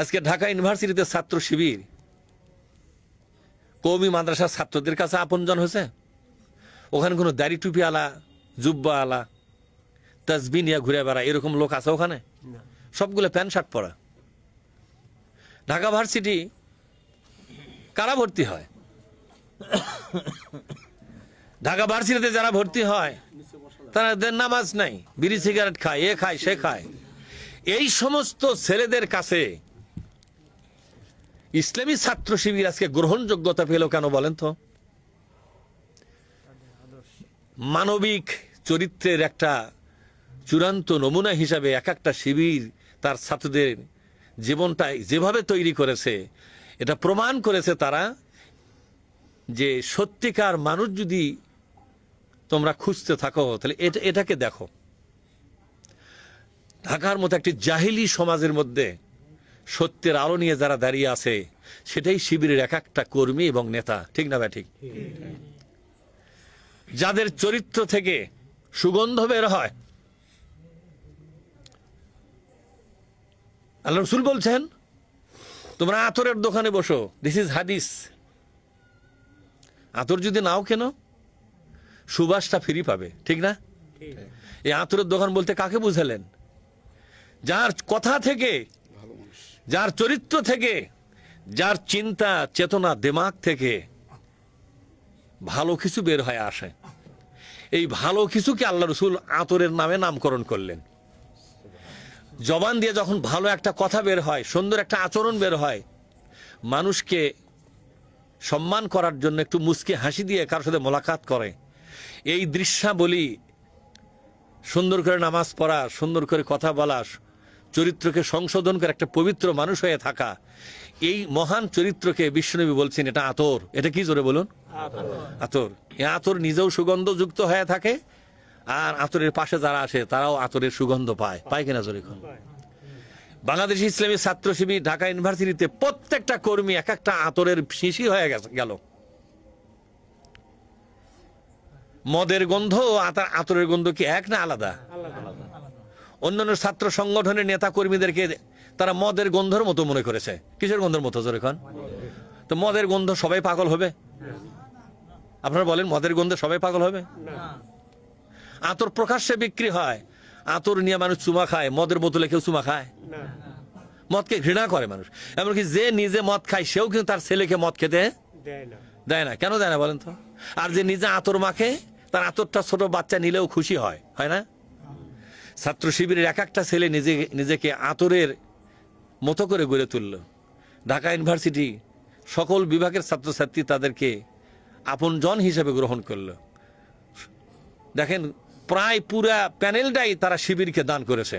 আজকে ঢাকা ইউনিভার্সিটিতে ছাত্র শিবির কওমি মাদ্রাসার ছাত্রদের কাছে আপনজন হয়েছে? ওখানে কোনো দাড়ি টুপি আলা, জুব্বা আলা, তাসবি নিয়ে ঘুরে বেড়া এরকম লোক আছে ওখানে? সবগুলো প্যান্ট শার্ট পরা। ঢাকা ভার্সিটি কারা ভর্তি হয়? ঢাকা ভার্সিটিতে যারা ভর্তি হয় তাদের নামাজ নাই, বিড়ি সিগারেট খায়, এ খায় সে খায়। এই সমস্ত ছেলেদের কাছে ইসলামী ছাত্র শিবির আজকে গ্রহণযোগ্যতা পেল কেন বলেন তো? মানবিক চরিত্রের একটা চূড়ান্ত নমুনা হিসাবে এক একটা শিবির তার ছাত্রদের জীবনটা যেভাবে তৈরি করেছে, এটা প্রমাণ করেছে তারা যে সত্যিকার মানুষ যদি তোমরা খুঁজতে থাকো তাহলে এটাকে দেখো। ঢাকার মতো একটি জাহিলি সমাজের মধ্যে সত্যের আলো নিয়ে যারা দাঁড়িয়ে আছে সেটাই শিবিরের এক একটা কর্মী এবং নেতা, ঠিক না ভাই? ঠিক। যাদের চরিত্র থেকে সুগন্ধ বের হয়, আল্লাহ রাসূল বলছেন তোমরা আতরের দোকানে বসো, দিস ইজ হাদিস। আতর যদি নাও কেন সুবাসটা ফ্রি পাবে, ঠিক না? এই আতরের দোকান বলতে কাকে বুঝালেন? যার কথা থেকে, যার চরিত্র থেকে, যার চিন্তা চেতনা দিমাগ থেকে ভালো কিছু বের হয়ে আসে। এই ভালো কিছুকে আল্লাহ রাসূল আতরের নামে নামকরণ করলেন। জবান দিয়ে যখন ভালো একটা কথা বের হয়, সুন্দর একটা আচরণ বের হয়, মানুষকে সম্মান করার জন্য একটু মুচকি হাসি দিয়ে কারোর সাথে মোলাকাত করে, এই দৃশ্যাবলী, সুন্দর করে নামাজ পড়া, সুন্দর করে কথা বলা, চরিত্রকে সংশোধন করে একটা পবিত্র মানুষ হয়ে থাকা, এই মহান চরিত্রকে বিশ্বনবী বলছেন এটা আতর। এটা কি জোরে বলুন? আতর। এই আতর নিজেও সুগন্ধযুক্ত হয়ে থাকে, আর আতরের পাশে যারা আসে তারাও আতরের সুগন্ধ পায়। পায় কিনা জোরে? বাংলাদেশ ইসলামী ছাত্র শিবির ঢাকা ইউনিভার্সিটিতে প্রত্যেকটা কর্মী এক একটা আতরের শিশি হয়ে গেল। মদের গন্ধ ও আতরের গন্ধ কি এক না আলাদা? অন্যান্য ছাত্র সংগঠনের নেতা কর্মীদেরকে তারা মদের গন্ধের মতো মনে করেছে। কিসের গন্ধের মতো জোরে খান? তো মদের গন্ধ সবাই পাগল হবে? আপনারা বলেন মদের গন্ধে সবাই পাগল হবে? আতর প্রকাশ্যে বিক্রি হয়, আতর নিয়ে মানুষ চুমা খায়। মদের বোতলে কেউ চুমা খায়? মদকে ঘৃণা করে মানুষ। এমনকি যে নিজে মদ খায় সেও কিন্তু তার ছেলেকে মদ খেতে দেয় না। কেন দেয় না বলেন তো? আর যে নিজে আতর মাখে তার আতরটা ছোট বাচ্চা নিলেও খুশি হয়, হয় না? ছাত্র শিবিরের এক একটা ছেলে নিজেকে আতরের মতো করে গড়ে তুলল। ঢাকা ইউনিভার্সিটি সকল বিভাগের ছাত্রছাত্রী তাদেরকে আপনজন হিসেবে গ্রহণ করলো। দেখেন প্রায় পুরা প্যানেলটাই তারা শিবিরকে দান করেছে।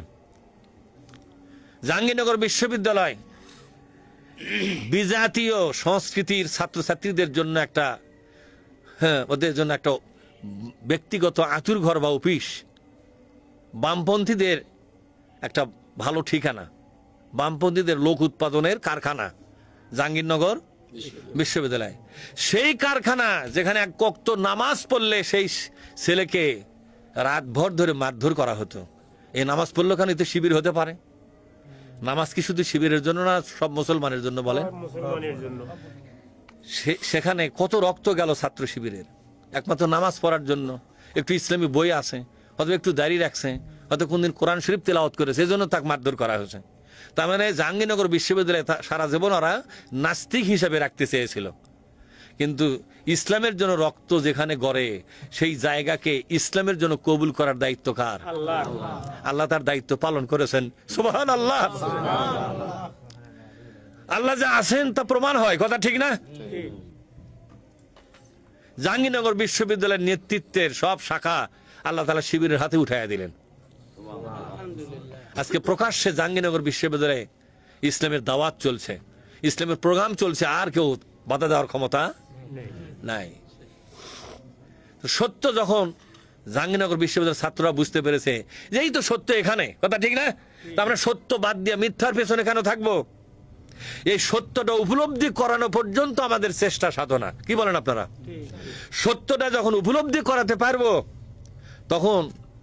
জাহাঙ্গীরনগর বিশ্ববিদ্যালয় বিজাতীয় সংস্কৃতির ছাত্রছাত্রীদের জন্য একটা, ওদের জন্য একটা ব্যক্তিগত আতুর ঘর বা অফিস, বামপন্থীদের একটা ভালো ঠিকানা, বামপন্থীদের লোক উৎপাদনের কারখানা জাহাঙ্গীরনগর বিশ্ববিদ্যালয়। সেই কারখানা যেখানে এক ওয়াক্ত নামাজ পড়লে সেই ছেলেকে রাতভর ধরে মারধর করা হতো। এই নামাজ পড়লো কেন? এতে শিবির হতে পারে? নামাজ কি শুধু শিবিরের জন্য না, সব মুসলমানের জন্য? বলেন। সেখানে কত রক্ত গেল ছাত্র শিবিরের একমাত্র নামাজ পড়ার জন্য। একটু ইসলামী বই আছে, হয়তো একটু দাঁড়িয়ে রাখছে, হয়তো কোনদিন কোরআন শরীফ তেলাওয়াত করেছে, সেই জন্য তাকে মারধর করা হয়েছে। তার মানে জাহাঙ্গীরনগর বিশ্ববিদ্যালয়ে সারা জীবন ওরা নাস্তিক হিসাবে রাখতে চেয়েছিল, কিন্তু ইসলামের জন্য রক্ত যেখানে গড়ে সেই জায়গাকে ইসলামের জন্য কবুল করার দায়িত্ব কার? আল্লাহ তার দায়িত্ব পালন করেছেন। সুবহানাল্লাহ। আল্লাহ যা আছেন তা প্রমাণ হয়, কথা ঠিক না? জাহাঙ্গীরনগর বিশ্ববিদ্যালয়ের নেতৃত্বের সব শাখা আল্লাহ তাআলা শিবিরের হাতে উঠাইয়া দিলেন। আজকে প্রকাশ্যে জাহাঙ্গীরনগর বিশ্ববিদ্যালয়ে ইসলামের দাওয়াত চলছে, ইসলামের প্রোগ্রাম চলছে, আর কেউ বাধা দেওয়ার ক্ষমতা নাই। সত্য যখন জাহাঙ্গীরনগর বিশ্ববিদ্যালয়ের ছাত্ররা বুঝতে পেরেছে যে এই তো সত্য এখানে, কথা ঠিক না? আমরা সত্য বাদ দিয়ে মিথ্যার পেছনে কেন থাকবো? এই সত্যটা উপলব্ধি করানো পর্যন্ত আমাদের চেষ্টা সাধনা। কি বলেন আপনারা? সত্যটা যখন উপলব্ধি করাতে পারবো তখন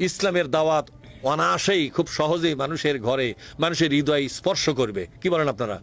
ইসলামের দাওয়াত অনায়াসেই খুব সহজেই মানুষের ঘরে, মানুষের হৃদয় স্পর্শ করবে। কি বলেন আপনারা?